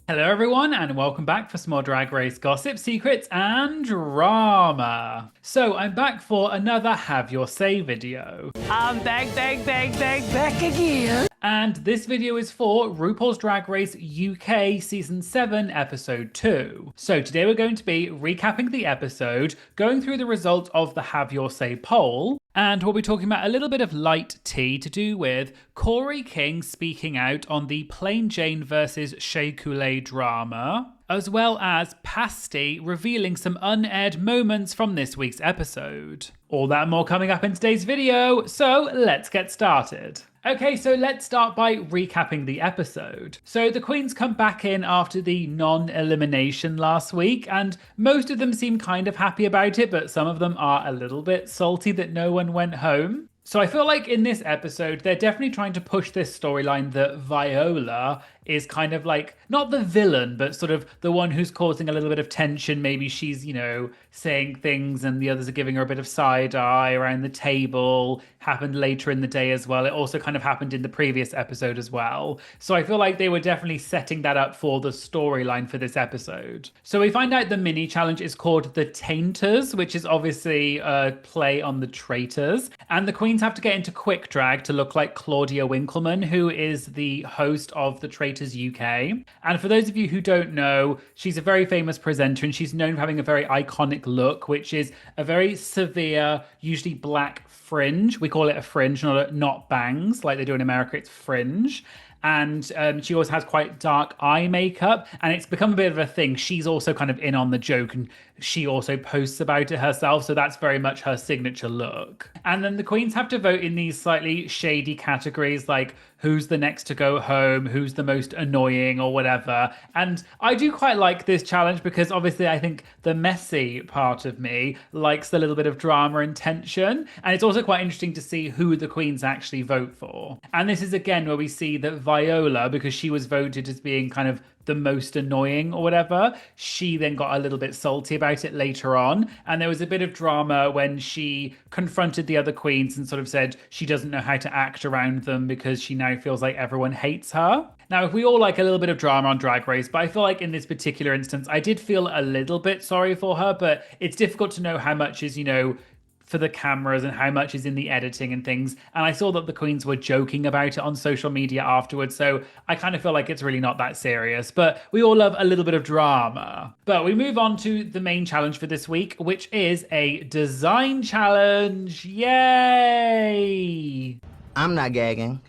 Hello, everyone, and welcome back for some more Drag Race gossip, secrets, and drama. So, I'm back for another Have Your Say video. I'm back again. And this video is for RuPaul's Drag Race UK Season 7, Episode 2. So today we're going to be recapping the episode, going through the results of the Have Your Say poll, and we'll be talking about a little bit of light tea to do with Kori King speaking out on the Plain Jane versus Shea Couleé drama, as well as Pasty revealing some unaired moments from this week's episode. All that and more coming up in today's video, so let's get started. Okay, so let's start by recapping the episode. So the queens come back in after the non-elimination last week, and most of them seem kind of happy about it, but some of them are a little bit salty that no one went home. So I feel like in this episode, they're definitely trying to push this storyline that Viola is kind of like, not the villain, but sort of the one who's causing a little bit of tension. Maybe she's, saying things and the others are giving her a bit of side eye around the table. Happened later in the day as well. It also kind of happened in the previous episode as well. So I feel like they were definitely setting that up for the storyline for this episode. So we find out the mini challenge is called the Tainters, which is obviously a play on the traitors. And the queens have to get into quick drag to look like Claudia Winkleman, who is the host of the Traitors UK. And for those of you who don't know, she's a very famous presenter and she's known for having a very iconic look, which is a very severe, usually black fringe. We call it a fringe, not bangs like they do in America. It's fringe. And she always has quite dark eye makeup, and it's become a bit of a thing. She's also kind of in on the joke, and she also posts about it herself, so that's very much her signature look. And then the queens have to vote in these slightly shady categories, like who's the next to go home, who's the most annoying, or whatever. And I do quite like this challenge because obviously I think the messy part of me likes a little bit of drama and tension, and it's also quite interesting to see who the queens actually vote for. And this is again where we see that Viola, because she was voted as being kind of the most annoying or whatever, she then got a little bit salty about it later on. And there was a bit of drama when she confronted the other queens and sort of said she doesn't know how to act around them because she now feels like everyone hates her. Now, if we all like a little bit of drama on Drag Race, but I feel like in this particular instance, I did feel a little bit sorry for her, but it's difficult to know how much is, for the cameras and how much is in the editing and things. And I saw that the queens were joking about it on social media afterwards, so I kind of feel like it's really not that serious. But we all love a little bit of drama. But we move on to the main challenge for this week, which is a design challenge. Yay! I'm not gagging.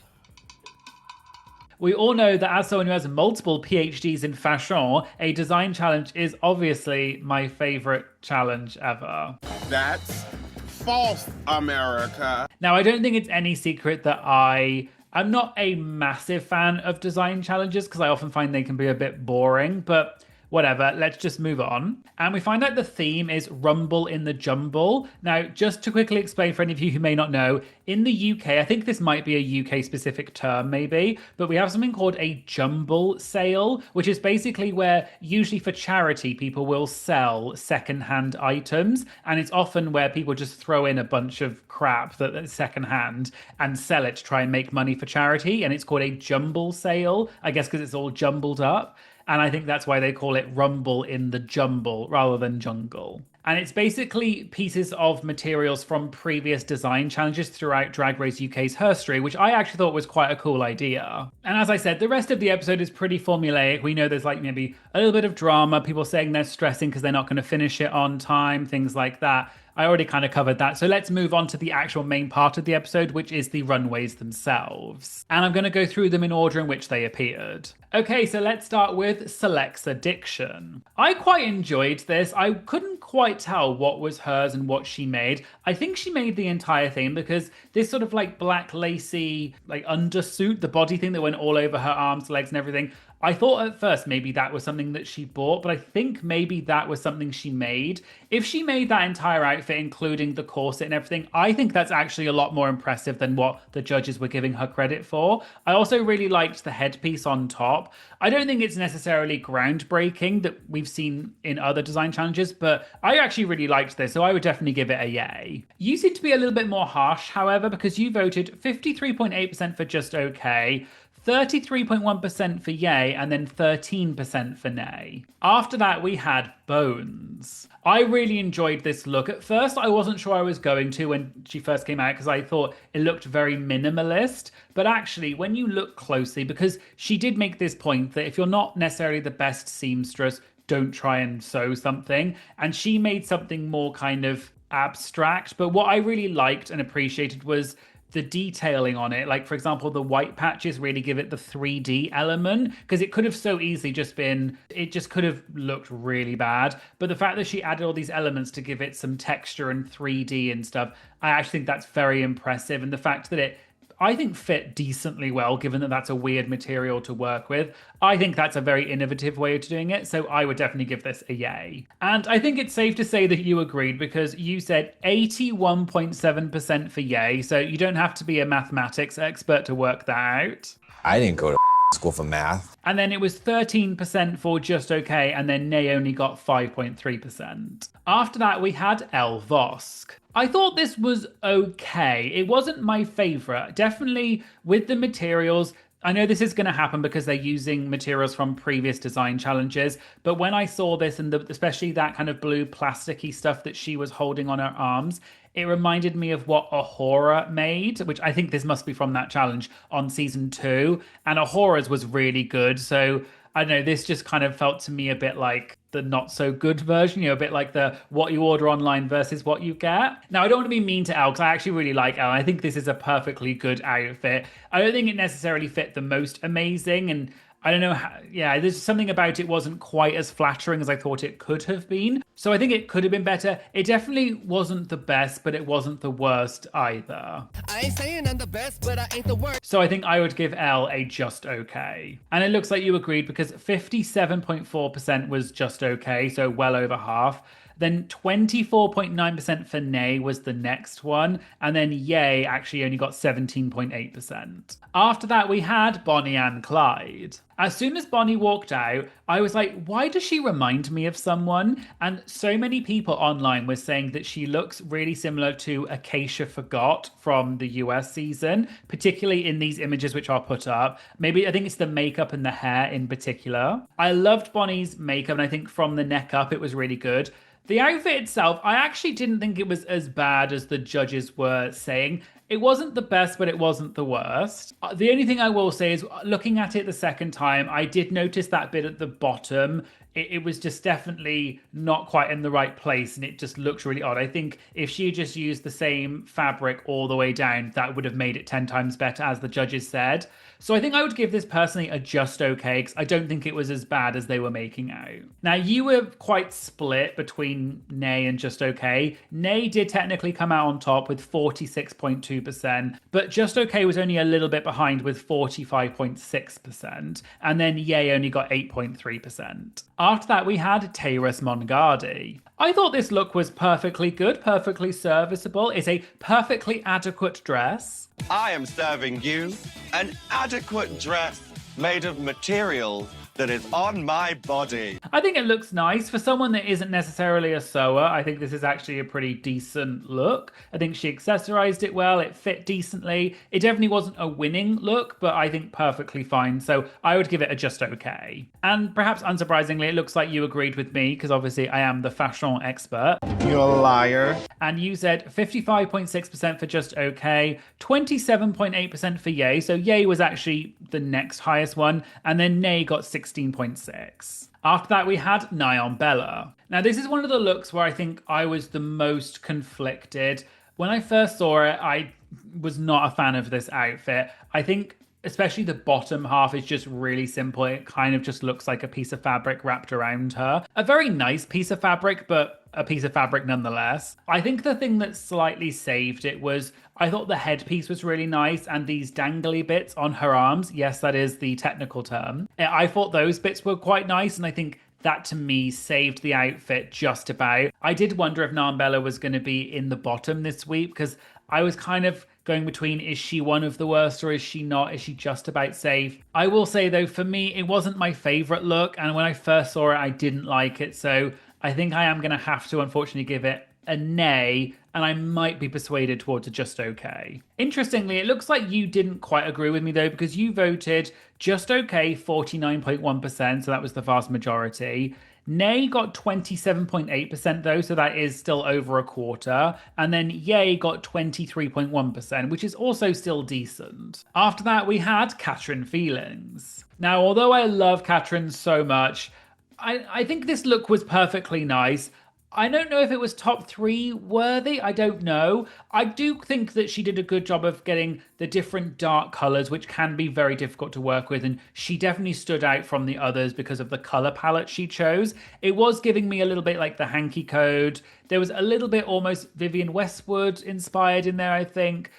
We all know that as someone who has multiple PhDs in fashion, a design challenge is obviously my favorite challenge ever. That's false, America. Now, I don't think it's any secret that I'm not a massive fan of design challenges because I often find they can be a bit boring, but whatever, let's just move on. And we find out the theme is Rumble in the Jumble. Now, just to quickly explain for any of you who may not know, in the UK, I think this might be a UK specific term maybe, but we have something called a Jumble sale, which is basically where usually for charity, people will sell secondhand items. And it's often where people just throw in a bunch of crap that's secondhand and sell it to try and make money for charity. And it's called a Jumble sale, I guess because it's all jumbled up. And I think that's why they call it Rumble in the Jumble rather than Jungle. And it's basically pieces of materials from previous design challenges throughout Drag Race UK's history, which I actually thought was quite a cool idea. And as I said, the rest of the episode is pretty formulaic. We know there's like maybe a little bit of drama, people saying they're stressing because they're not going to finish it on time, things like that. I already kind of covered that. So let's move on to the actual main part of the episode, which is the runways themselves. And I'm going to go through them in order in which they appeared. Okay, so let's start with Select's Addiction. I quite enjoyed this. I couldn't quite tell what was hers and what she made. I think she made the entire thing because this sort of like black lacy like undersuit, the body thing that went all over her arms, legs and everything, I thought at first maybe that was something that she bought, but I think maybe that was something she made. If she made that entire outfit, including the corset and everything, I think that's actually a lot more impressive than what the judges were giving her credit for. I also really liked the headpiece on top. I don't think it's necessarily groundbreaking that we've seen in other design challenges, but I actually really liked this, so I would definitely give it a yay. You seem to be a little bit more harsh, however, because you voted 53.8% for just okay, 33.1% for yay, and then 13% for nay. After that, we had bones. I really enjoyed this look. At first, I wasn't sure I was going to when she first came out because I thought it looked very minimalist. But actually, when you look closely, because she did make this point that if you're not necessarily the best seamstress, don't try and sew something. And she made something more kind of abstract. But what I really liked and appreciated was the detailing on it. Like, for example, the white patches really give it the 3D element, because it could have so easily just been, it just could have looked really bad. But the fact that she added all these elements to give it some texture and 3D and stuff, I actually think that's very impressive. And the fact that it, I think, fit decently well, given that that's a weird material to work with. I think that's a very innovative way of doing it, so I would definitely give this a yay. And I think it's safe to say that you agreed, because you said 81.7% for yay, so you don't have to be a mathematics expert to work that out. I didn't go to school for math. And then it was 13% for just okay, and then nay only got 5.3%. After that, we had El Vosk. I thought this was okay. It wasn't my favorite. Definitely with the materials, I know this is going to happen because they're using materials from previous design challenges, but when I saw this, and especially that kind of blue plasticky stuff that she was holding on her arms, it reminded me of what Ahura made, which I think this must be from that challenge on season 2. And Ahura's was really good. So I don't know, this just kind of felt to me a bit like the not so good version, you know, a bit like the what you order online versus what you get. Now, I don't want to be mean to Elle because I actually really like Elle. I think this is a perfectly good outfit. I don't think it necessarily fit the most amazing, and I don't know how, yeah, there's something about it wasn't quite as flattering as I thought it could have been. So I think it could have been better. It definitely wasn't the best, but it wasn't the worst either. I ain't saying I'm the best, but I ain't the worst. So I think I would give Elle a just okay. And it looks like you agreed, because 57.4% was just okay, so well over half. Then 24.9% for nay was the next one. And then yay actually only got 17.8%. After that, we had Bonnie and Clyde. As soon as Bonnie walked out, I was like, why does she remind me of someone? And so many people online were saying that she looks really similar to Acacia Forgot from the US season, particularly in these images which I'll put up. Maybe I think it's the makeup and the hair in particular. I loved Bonnie's makeup, and I think from the neck up, it was really good. The outfit itself, I actually didn't think it was as bad as the judges were saying. It wasn't the best, but it wasn't the worst. The only thing I will say is, looking at it the second time, I did notice that bit at the bottom. It was just definitely not quite in the right place, and it just looked really odd. I think if she just used the same fabric all the way down, that would have made it 10 times better, as the judges said. So I think I would give this personally a just okay, because I don't think it was as bad as they were making out. Now, you were quite split between nay and just okay. Nay did technically come out on top with 46.2%, but just okay was only a little bit behind with 45.6%, and then yay only got 8.3%. After that, we had Tyrus Mongardi. I thought this look was perfectly good, perfectly serviceable. It's a perfectly adequate dress. I am serving you an adequate dress made of materials that is on my body. I think it looks nice. For someone that isn't necessarily a sewer, I think this is actually a pretty decent look. I think she accessorized it well. It fit decently. It definitely wasn't a winning look, but I think perfectly fine. So I would give it a just okay. And perhaps unsurprisingly, it looks like you agreed with me, because obviously I am the fashion expert. You're a liar. And you said 55.6% for just okay, 27.8% for yay. So yay was actually the next highest one. And then nay got 16.6. After that, we had Nyan Bella. Now, this is one of the looks where I think I was the most conflicted. When I first saw it, I was not a fan of this outfit. I think especially the bottom half is just really simple. It kind of just looks like a piece of fabric wrapped around her. A very nice piece of fabric, but a piece of fabric nonetheless. I think the thing that slightly saved it was, I thought the headpiece was really nice, and these dangly bits on her arms, yes, that is the technical term. I thought those bits were quite nice, and I think that to me saved the outfit just about. I did wonder if Nyan Bella was going to be in the bottom this week, because I was kind of going between, is she one of the worst or is she not? Is she just about safe? I will say though, for me, it wasn't my favorite look. And when I first saw it, I didn't like it. So I think I am going to have to unfortunately give it a nay, and I might be persuaded towards a just okay. Interestingly, it looks like you didn't quite agree with me though, because you voted just okay 49.1%, so that was the vast majority. Nay got 27.8% though, so that is still over a quarter. And then yay got 23.1%, which is also still decent. After that, we had Katrin Feelings. Now, although I love Katrin so much, I think this look was perfectly nice. I don't know if it was top 3 worthy. I don't know. I do think that she did a good job of getting the different dark colors, which can be very difficult to work with. And she definitely stood out from the others because of the color palette she chose. It was giving me a little bit like the Hanky Code. There was a little bit almost Vivienne Westwood inspired in there, I think.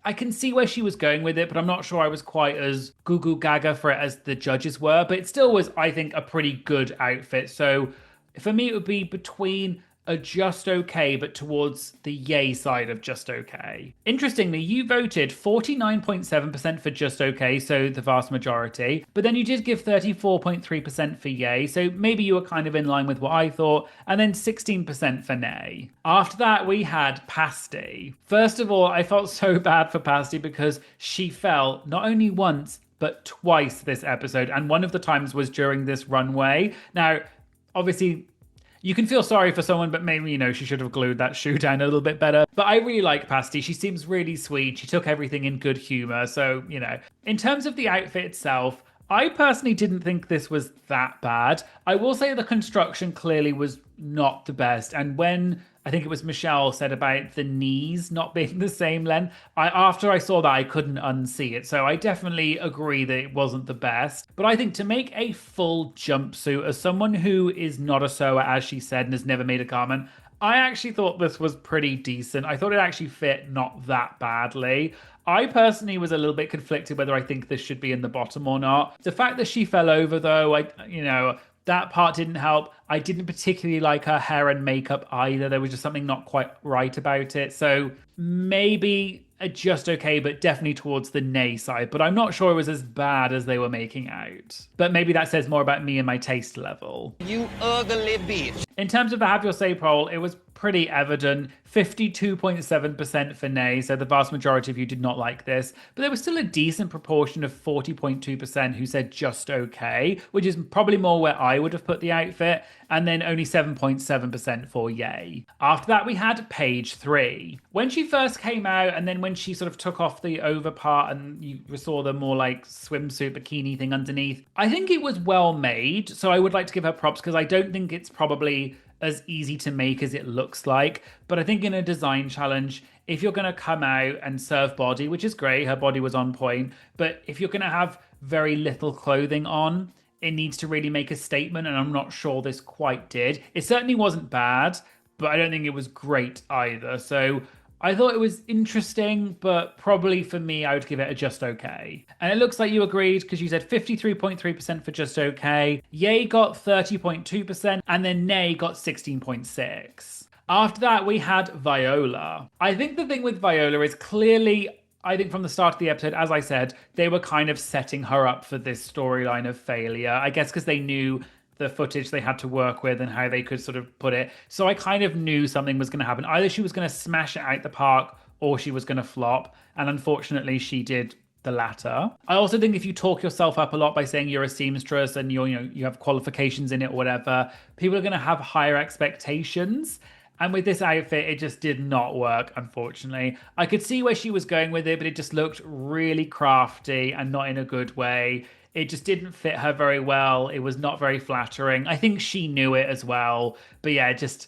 I can see where she was going with it, but I'm not sure I was quite as goo goo gaga for it as the judges were. But it still was, I think, a pretty good outfit. So for me, it would be between a just okay, but towards the yay side of just okay. Interestingly, you voted 49.7% for just okay, so the vast majority, but then you did give 34.3% for yay, so maybe you were kind of in line with what I thought, and then 16% for nay. After that, we had Pasty. First of all, I felt so bad for Pasty because she fell not only once, but twice this episode, and one of the times was during this runway. Now, obviously, you can feel sorry for someone, but maybe, she should have glued that shoe down a little bit better. But I really like Pasty. She seems really sweet. She took everything in good humor. So, in terms of the outfit itself, I personally didn't think this was that bad. I will say the construction clearly was not the best. And when I think it was Michelle said about the knees not being the same length, after I saw that, I couldn't unsee it. So I definitely agree that it wasn't the best. But I think to make a full jumpsuit, as someone who is not a sewer, as she said, and has never made a garment, I actually thought this was pretty decent. I thought it actually fit not that badly. I personally was a little bit conflicted whether I think this should be in the bottom or not. The fact that she fell over, though, that part didn't help. I didn't particularly like her hair and makeup either. There was just something not quite right about it. So maybe just okay, but definitely towards the nay side. But I'm not sure it was as bad as they were making out. But maybe that says more about me and my taste level. You ugly bitch. In terms of the Have Your Say poll, it was pretty evident. 52.7% for nay, so the vast majority of you did not like this. But there was still a decent proportion of 40.2% who said just okay, which is probably more where I would have put the outfit, and then only 7.7% for yay. After that, we had page 3. When she first came out, and then when she sort of took off the over part and you saw the more like swimsuit bikini thing underneath, I think it was well made, so I would like to give her props because I don't think it's probably as easy to make as it looks like. But I think in a design challenge, if you're going to come out and serve body, which is great, her body was on point, but if you're going to have very little clothing on, it needs to really make a statement, and I'm not sure this quite did. It certainly wasn't bad, but I don't think it was great either. So I thought it was interesting, but probably for me, I would give it a just okay. And it looks like you agreed because you said 53.3% for just okay. Yay got 30.2%, and then nay got 16.6%. After that, we had Viola. I think the thing with Viola is clearly, I think from the start of the episode, as I said, they were kind of setting her up for this storyline of failure. I guess because they knew the footage they had to work with and how they could sort of put it. So I kind of knew something was going to happen. Either she was going to smash it out the park or she was going to flop. And unfortunately, she did the latter. I also think if you talk yourself up a lot by saying you're a seamstress and you have qualifications in it or whatever, people are going to have higher expectations. And with this outfit, it just did not work, unfortunately. I could see where she was going with it, but it just looked really crafty and not in a good way. It just didn't fit her very well. It was not very flattering. I think she knew it as well. But yeah, it's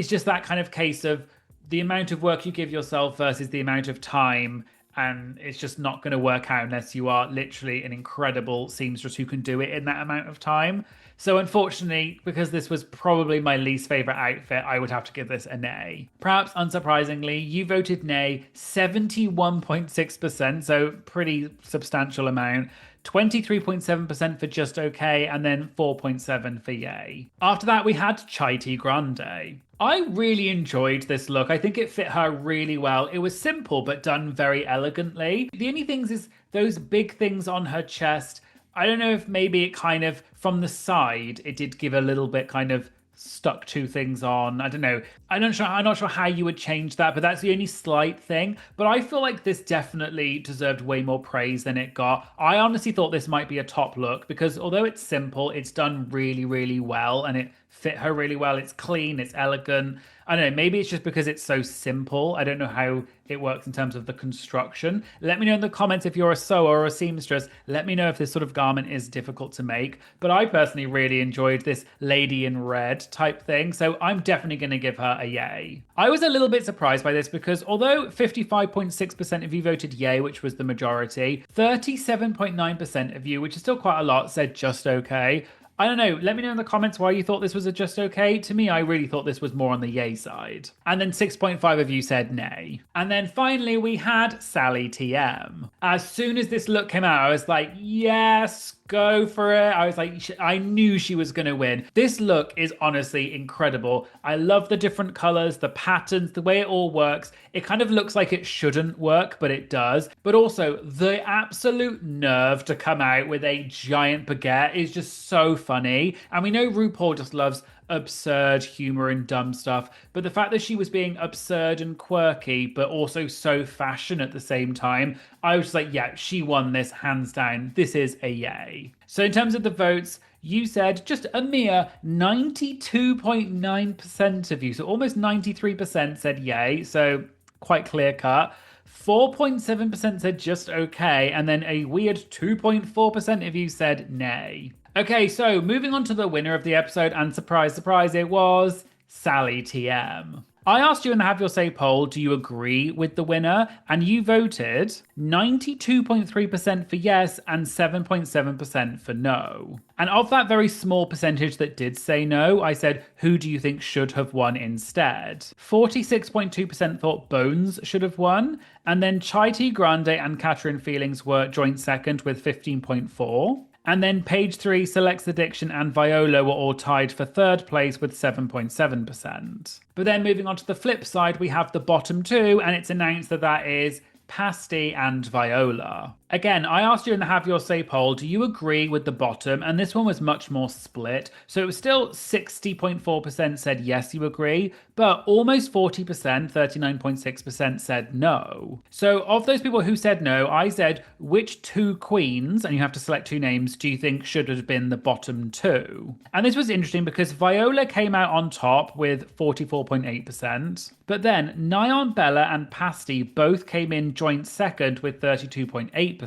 just that kind of case of the amount of work you give yourself versus the amount of time. And it's just not going to work out unless you are literally an incredible seamstress who can do it in that amount of time. So unfortunately, because this was probably my least favorite outfit, I would have to give this a nay. Perhaps unsurprisingly, you voted nay 71.6%, so pretty substantial amount. 23.7% for just okay, and then 4.7% for yay. After that, we had Chai Tea Grande. I really enjoyed this look. I think it fit her really well. It was simple, but done very elegantly. The only things is those big things on her chest. I don't know if maybe it kind of, from the side, it did give a little bit kind of stuck two things on. I don't know. I'm not sure how you would change that, but that's the only slight thing. But I feel like this definitely deserved way more praise than it got. I honestly thought this might be a top look because although it's simple, it's done really, really well and it fit her really well. It's clean, it's elegant. I don't know, maybe it's just because it's so simple. I don't know how it works in terms of the construction. Let me know in the comments if you're a sewer or a seamstress. Let me know if this sort of garment is difficult to make. But I personally really enjoyed this lady in red type thing, so I'm definitely going to give her a yay. I was a little bit surprised by this because although 55.6% of you voted yay, which was the majority, 37.9% of you, which is still quite a lot, said just okay. I don't know, let me know in the comments why you thought this was a just okay. To me, I really thought this was more on the yay side. And then 6.5 of you said nay. And then finally, we had Sally TM. As soon as this look came out, I was like, yes, go for it. I was like, I knew she was going to win. This look is honestly incredible. I love the different colors, the patterns, the way it all works. It kind of looks like it shouldn't work, but it does. But also the absolute nerve to come out with a giant baguette is just so funny. And we know RuPaul just loves absurd humor and dumb stuff, but the fact that she was being absurd and quirky but also so fashion at the same time, I was just like, yeah, she won this hands down. This is a yay. So in terms of the votes, you said just a mere 92.9% of you, so almost 93% said yay, so quite clear cut. 4.7% said just okay, and then a weird 2.4% of you said nay. Okay, so moving on to the winner of the episode, and surprise, surprise, it was Sally TM. I asked you in the Have Your Say poll, do you agree with the winner? And you voted 92.3% for yes and 7.7% for no. And of that very small percentage that did say no, I said, who do you think should have won instead? 46.2% thought Bones should have won. And then Chai Tea Grande and Catherine Feelings were joint second with 15.4%. And then Page 3, Selects Addiction and Viola were all tied for third place with 7.7%. But then moving on to the flip side, we have the bottom two, and it's announced that that is Pasty and Viola. Again, I asked you in the Have Your Say poll, do you agree with the bottom? And this one was much more split. So it was still 60.4% said yes, you agree, but almost 40%, 39.6% said no. So of those people who said no, I said, which two queens, and you have to select two names, do you think should have been the bottom two? And this was interesting because Viola came out on top with 44.8%. But then Nyan Bella and Pasty both came in joint second with 32.8%.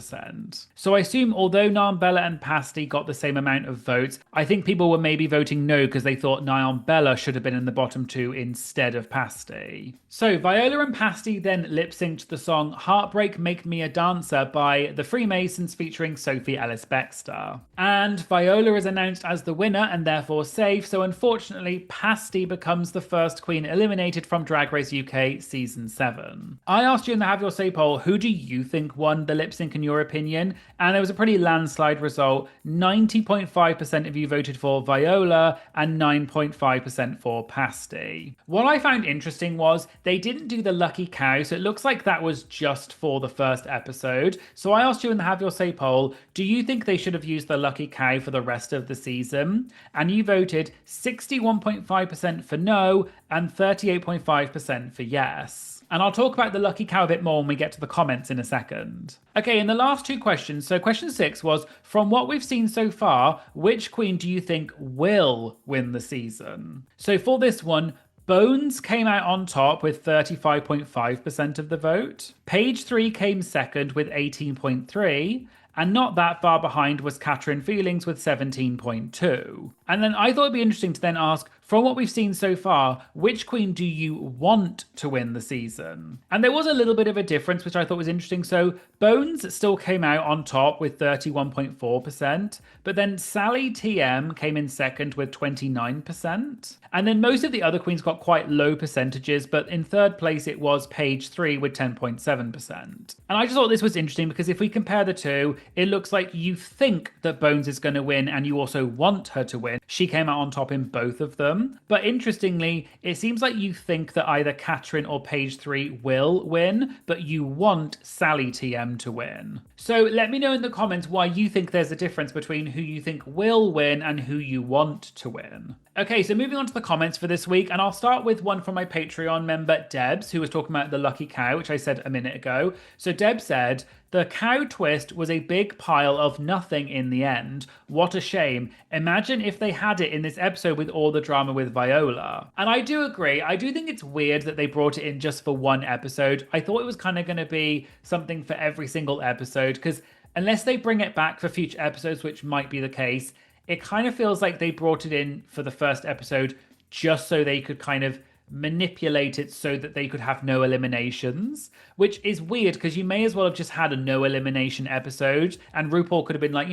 So I assume although Nyan Bella and Pasty got the same amount of votes, I think people were maybe voting no because they thought Nyan Bella should have been in the bottom two instead of Pasty. So Viola and Pasty then lip-synced the song Heartbreak Make Me a Dancer by the Freemasons featuring Sophie Ellis-Bextor. And Viola is announced as the winner and therefore safe, so unfortunately Pasty becomes the first queen eliminated from Drag Race UK Season 7. I asked you in the Have Your Say poll, who do you think won the lip sync in your opinion? And there was a pretty landslide result. 90.5% of you voted for Viola and 9.5% for Pasty. What I found interesting was they didn't do the lucky cow, so it looks like that was just for the first episode. So I asked you in the Have Your Say poll, do you think they should have used the lucky cow for the rest of the season? And you voted 61.5% for no and 38.5% for yes. And I'll talk about the lucky cow a bit more when we get to the comments in a second. Okay, in the last two questions, so question 6 was, from what we've seen so far, which queen do you think will win the season? So for this one, Bones came out on top with 35.5% of the vote. Page 3 came second with 18.3%. And not that far behind was Catherine Feelings with 17.2%. And then I thought it'd be interesting to then ask, from what we've seen so far, which queen do you want to win the season? And there was a little bit of a difference, which I thought was interesting. So Bones still came out on top with 31.4%, but then Sally TM came in second with 29%. And then most of the other queens got quite low percentages, but in third place it was Page 3 with 10.7%. And I just thought this was interesting because if we compare the two, it looks like you think that Bones is going to win and you also want her to win. She came out on top in both of them. TM. But interestingly, it seems like you think that either Katrin or Page 3 will win, but you want Sally TM to win. So let me know in the comments why you think there's a difference between who you think will win and who you want to win. Okay, so moving on to the comments for this week, and I'll start with one from my Patreon member, Debs, who was talking about the lucky cow, which I said a minute ago. So Deb said, "The cow twist was a big pile of nothing in the end. What a shame. Imagine if they had it in this episode with all the drama with Viola." And I do agree. I do think it's weird that they brought it in just for one episode. I thought it was kind of going to be something for every single episode, because unless they bring it back for future episodes, which might be the case, it kind of feels like they brought it in for the first episode just so they could kind of manipulate it so that they could have no eliminations, which is weird because you may as well have just had a no elimination episode and RuPaul could have been like,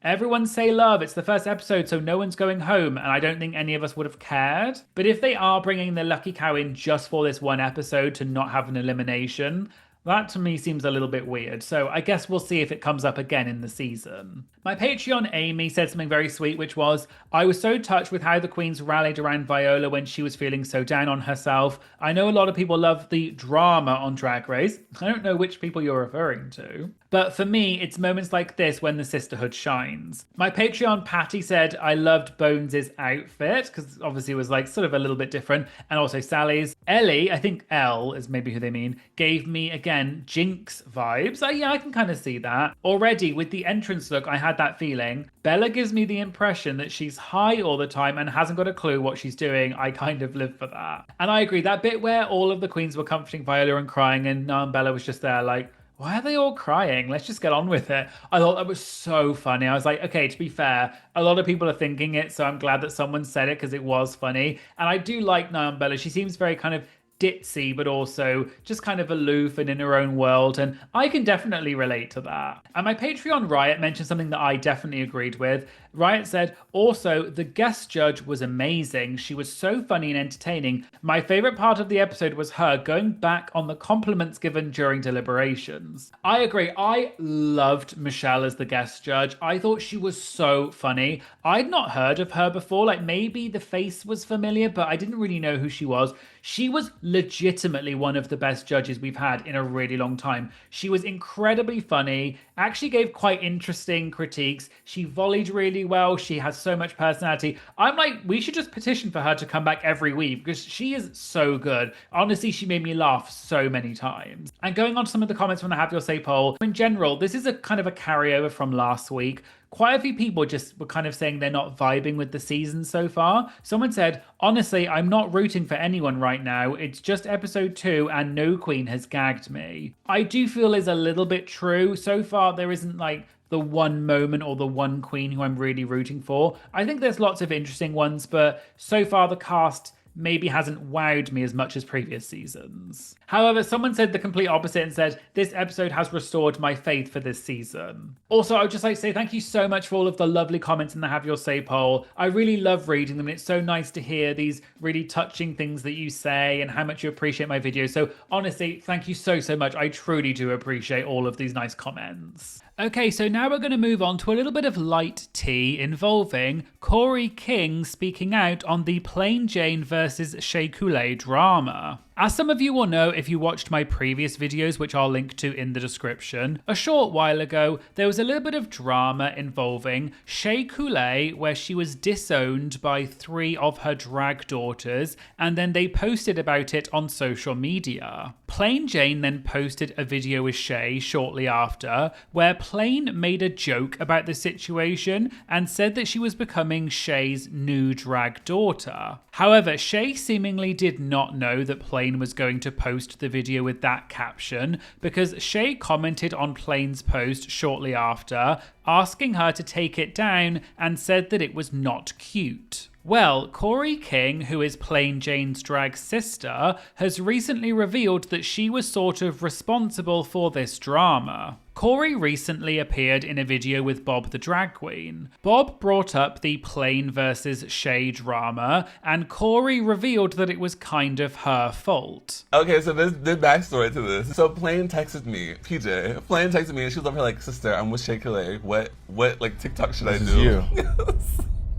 everyone say love, it's the first episode so no one's going home, and I don't think any of us would have cared. But if they are bringing the lucky cow in just for this one episode to not have an elimination, that to me seems a little bit weird, so I guess we'll see if it comes up again in the season. My Patreon Amy said something very sweet, which was, "I was so touched with how the queens rallied around Viola when she was feeling so down on herself. I know a lot of people love the drama on Drag Race." I don't know which people you're referring to. But for me, it's moments like this when the sisterhood shines. My Patreon Patty said, "I loved Bones' outfit," because obviously it was like sort of a little bit different. And also Sally's. Ellie, I think Elle is maybe who they mean, gave me, again, Jinx vibes. Yeah, I can kind of see that. Already, with the entrance look, I had that feeling. Bella gives me the impression that she's high all the time and hasn't got a clue what she's doing. I kind of live for that. And I agree, that bit where all of the queens were comforting Viola and crying and Bella was just there like, why are they all crying? Let's just get on with it. I thought that was so funny. I was like, okay, to be fair, a lot of people are thinking it, so I'm glad that someone said it because it was funny. And I do like Bella. She seems very kind of ditzy, but also just kind of aloof and in her own world, and I can definitely relate to that. And my Patreon Riot mentioned something that I definitely agreed with. Riot said, "Also, the guest judge was amazing. She was so funny and entertaining. My favorite part of the episode was her going back on the compliments given during deliberations." I agree. I loved Michelle as the guest judge. I thought she was so funny. I'd not heard of her before. Like, maybe the face was familiar, but I didn't really know who she was. She was legitimately one of the best judges we've had in a really long time. She was incredibly funny, actually gave quite interesting critiques. She volleyed really well. She has so much personality. I'm like, we should just petition for her to come back every week because she is so good. Honestly, she made me laugh so many times. And going on to some of the comments from the Have Your Say poll, in general, this is a kind of a carryover from last week. Quite a few people just were kind of saying they're not vibing with the season so far. Someone said, "Honestly, I'm not rooting for anyone right now. It's just episode 2 and no queen has gagged me." I do feel is a little bit true. So far, there isn't like the one moment or the one queen who I'm really rooting for. I think there's lots of interesting ones, but so far the cast maybe hasn't wowed me as much as previous seasons. However, someone said the complete opposite and said, "This episode has restored my faith for this season." Also, I would just like to say thank you so much for all of the lovely comments in the Have Your Say poll. I really love reading them, and it's so nice to hear these really touching things that you say and how much you appreciate my videos. So honestly, thank you so much. I truly do appreciate all of these nice comments. Okay, so now we're going to move on to a little bit of light tea involving Kori King speaking out on the Plain Jane versus Shea Couleé drama. As some of you will know if you watched my previous videos, which I'll link to in the description, a short while ago, there was a little bit of drama involving Shea Couleé where she was disowned by 3 of her drag daughters, and then they posted about it on social media. Plain Jane then posted a video with Shea shortly after, where Plain made a joke about the situation and said that she was becoming Shea's new drag daughter. However, Shea seemingly did not know that Plain was going to post the video with that caption, because Shea commented on Plain's post shortly after, asking her to take it down and said that it was not cute. Well, Kori King, who is Plain Jane's drag sister, has recently revealed that she was sort of responsible for this drama. Kori recently appeared in a video with Bob the drag queen. Bob brought up the Plain versus Shea drama, and Kori revealed that it was kind of her fault. Okay, so there's the backstory to this. So Plain texted me, PJ. Plain texted me and she was over here like, "Sister, I'm with Shea Couleé. What like TikTok should I do?" You.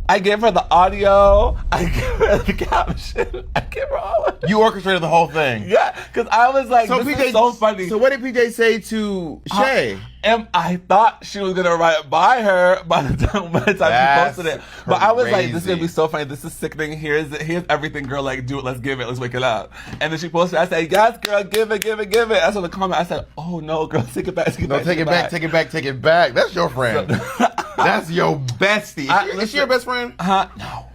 I gave her the audio. I gave her the caption. I gave her all of it. You orchestrated the whole thing. Yeah, because I was like, this is so funny. So what did PJ say to Shea? And I thought she was gonna write by her by the time she posted it. But I was like, this is gonna be so funny. This is sickening. Here's everything, girl. Like, do it. Let's give it. Let's wake it up. And then she posted. I said, yes, girl, give it. I saw the comment. I said, oh no, girl, take it back. Take it back. That's your friend. That's your bestie. Is she your best friend? No.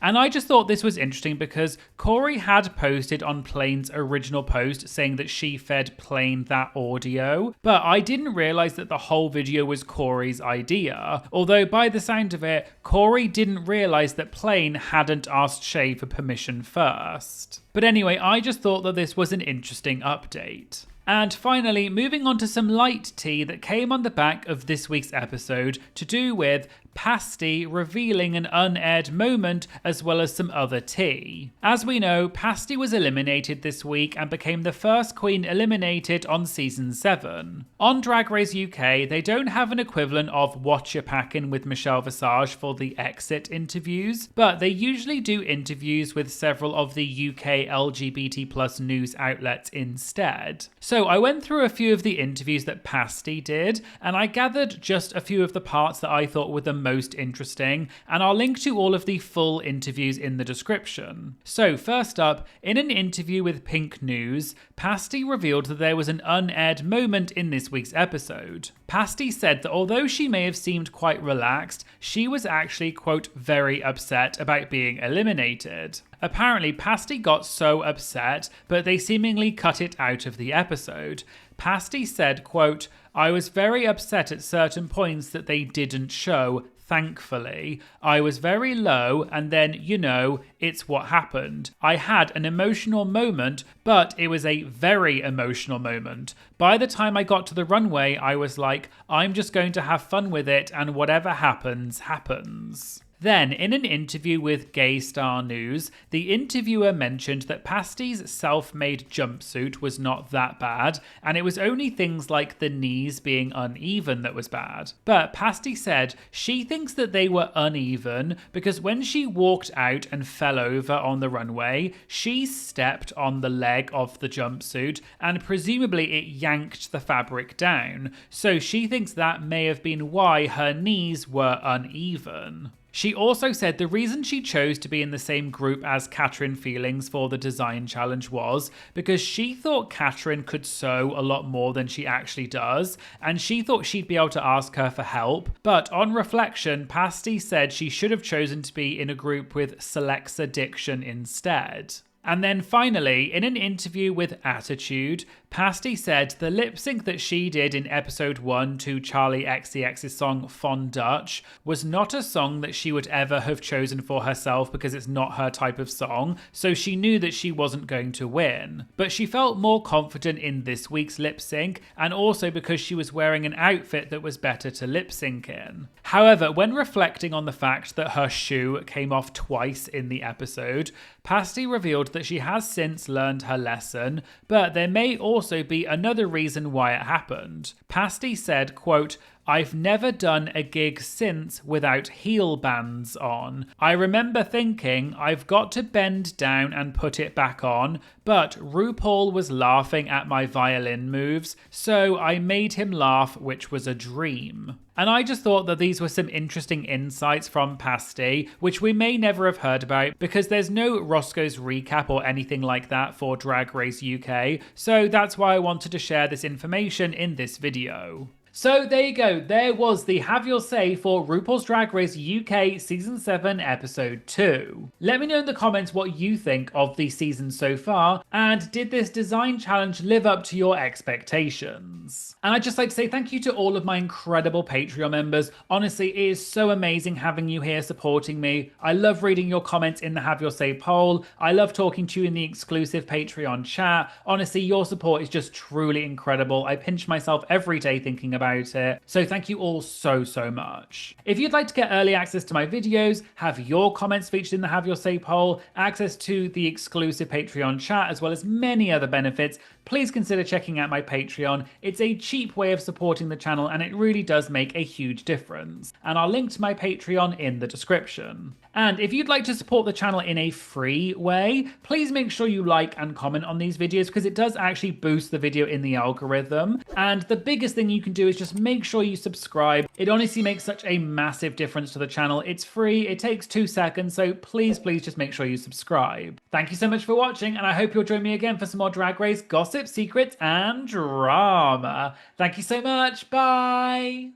And I just thought this was interesting because Kori had posted on Plain's original post saying that she fed Plain that audio, but I didn't realize that the whole video was Kori's idea. Although by the sound of it, Kori didn't realize that Plain hadn't asked Shea for permission first. But anyway, I just thought that this was an interesting update. And finally, moving on to some light tea that came on the back of this week's episode to do with Pasty revealing an unaired moment as well as some other tea. As we know, Pasty was eliminated this week and became the first queen eliminated on season 7. On Drag Race UK, they don't have an equivalent of Watch Your Packin' with Michelle Visage for the exit interviews, but they usually do interviews with several of the UK LGBT+ news outlets instead. So I went through a few of the interviews that Pasty did, and I gathered just a few of the parts that I thought were the most interesting, and I'll link to all of the full interviews in the description. So first up, in an interview with Pink News, Pasty revealed that there was an unaired moment in this week's episode. Pasty said that although she may have seemed quite relaxed, she was actually, quote, very upset about being eliminated. Apparently, Pasty got so upset, but they seemingly cut it out of the episode. Pasty said, quote, I was very upset at certain points that they didn't show, thankfully. I was very low, and then, you know, it's what happened. I had an emotional moment, but it was a very emotional moment. By the time I got to the runway, I was like, I'm just going to have fun with it, and whatever happens, happens. Then, in an interview with Gay Star News, the interviewer mentioned that Pasty's self-made jumpsuit was not that bad, and it was only things like the knees being uneven that was bad. But Pasty said she thinks that they were uneven because when she walked out and fell over on the runway, she stepped on the leg of the jumpsuit, and presumably it yanked the fabric down. So she thinks that may have been why her knees were uneven. She also said the reason she chose to be in the same group as Katrin Feelings for the design challenge was because she thought Katrin could sew a lot more than she actually does, and she thought she'd be able to ask her for help. But on reflection, Pasty said she should have chosen to be in a group with Celexa Diction instead. And then finally, in an interview with Attitude, Pasty said the lip sync that she did in episode 1 to Charlie XCX's song Fond Dutch was not a song that she would ever have chosen for herself because it's not her type of song, so she knew that she wasn't going to win. But she felt more confident in this week's lip sync, and also because she was wearing an outfit that was better to lip sync in. However, when reflecting on the fact that her shoe came off twice in the episode, Pasty revealed that she has since learned her lesson, but there may also be another reason why it happened. Pasty said, quote, I've never done a gig since without heel bands on. I remember thinking I've got to bend down and put it back on, but RuPaul was laughing at my violin moves, so I made him laugh, which was a dream. And I just thought that these were some interesting insights from Pasty, which we may never have heard about because there's no Roscoe's recap or anything like that for Drag Race UK, so that's why I wanted to share this information in this video. So there you go, there was the Have Your Say for RuPaul's Drag Race UK Season 7 Episode 2. Let me know in the comments what you think of the season so far, and did this design challenge live up to your expectations? And I'd just like to say thank you to all of my incredible Patreon members. Honestly, it is so amazing having you here supporting me. I love reading your comments in the Have Your Say poll. I love talking to you in the exclusive Patreon chat. Honestly, your support is just truly incredible. I pinch myself every day thinking about about it. So thank you all so much. If you'd like to get early access to my videos, have your comments featured in the Have Your Say poll, access to the exclusive Patreon chat, as well as many other benefits, please consider checking out my Patreon. It's a cheap way of supporting the channel and it really does make a huge difference. And I'll link to my Patreon in the description. And if you'd like to support the channel in a free way, please make sure you like and comment on these videos because it does actually boost the video in the algorithm. And the biggest thing you can do is just make sure you subscribe. It honestly makes such a massive difference to the channel. It's free, it takes 2 seconds, so please just make sure you subscribe. Thank you so much for watching, and I hope you'll join me again for some more Drag Race gossip, secrets, and drama. Thank you so much. Bye.